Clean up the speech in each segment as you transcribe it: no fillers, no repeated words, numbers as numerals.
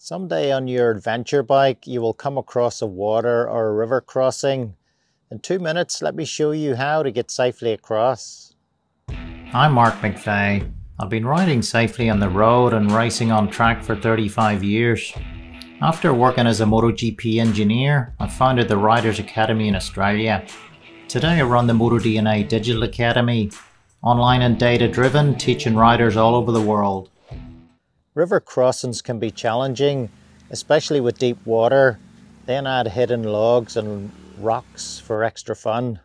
Someday on your adventure bike, you will come across a water or a river crossing. In 2 minutes, let me show you how to get safely across. I'm Mark McVeigh. I've been riding safely on the road and racing on track for 35 years. After working as a MotoGP engineer, I founded the Riders Academy in Australia. Today I run the motoDNA Digital Academy, online and data driven, teaching riders all over the world. River crossings can be challenging, especially with deep water. Then add hidden logs and rocks for extra fun.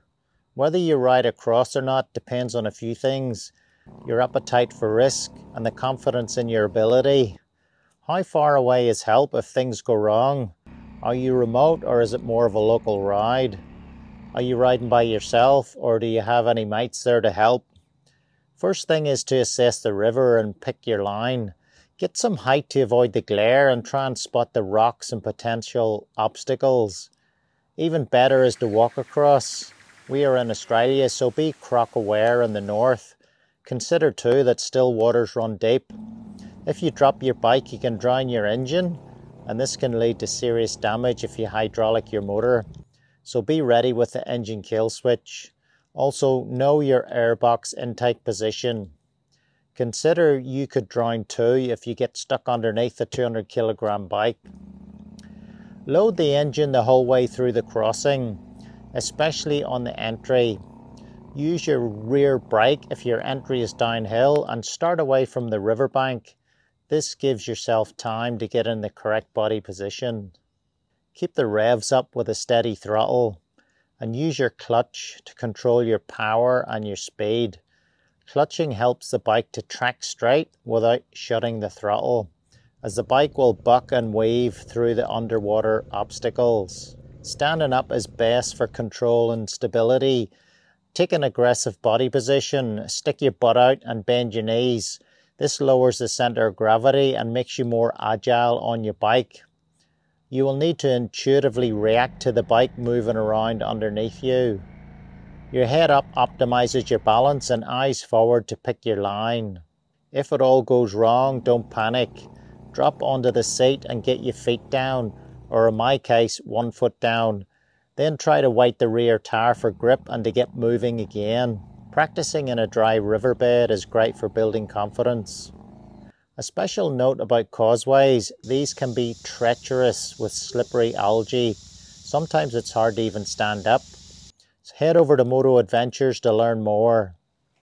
Whether you ride across or not depends on a few things: your appetite for risk and the confidence in your ability. How far away is help if things go wrong? Are you remote or is it more of a local ride? Are you riding by yourself or do you have any mates there to help? First thing is to assess the river and pick your line. Get some height to avoid the glare and try and spot the rocks and potential obstacles. Even better is to walk across. We are in Australia, so be croc aware in the north. Consider too that still waters run deep. If you drop your bike, you can drown your engine, and this can lead to serious damage if you hydraulic your motor. So be ready with the engine kill switch. Also, know your airbox intake position. Consider you could drown too if you get stuck underneath a 200 kilogram bike. Load the engine the whole way through the crossing, especially on the entry. Use your rear brake if your entry is downhill and start away from the riverbank. This gives yourself time to get in the correct body position. Keep the revs up with a steady throttle and use your clutch to control your power and your speed. Clutching helps the bike to track straight without shutting the throttle, as the bike will buck and weave through the underwater obstacles. Standing up is best for control and stability. Take an aggressive body position, stick your butt out and bend your knees. This lowers the center of gravity and makes you more agile on your bike. You will need to intuitively react to the bike moving around underneath you. Your head up optimizes your balance and eyes forward to pick your line. If it all goes wrong, don't panic. Drop onto the seat and get your feet down, or in my case, 1 foot down. Then try to weight the rear tire for grip and to get moving again. Practicing in a dry riverbed is great for building confidence. A special note about causeways: these can be treacherous with slippery algae. Sometimes it's hard to even stand up. So head over to Moto Adventures to learn more.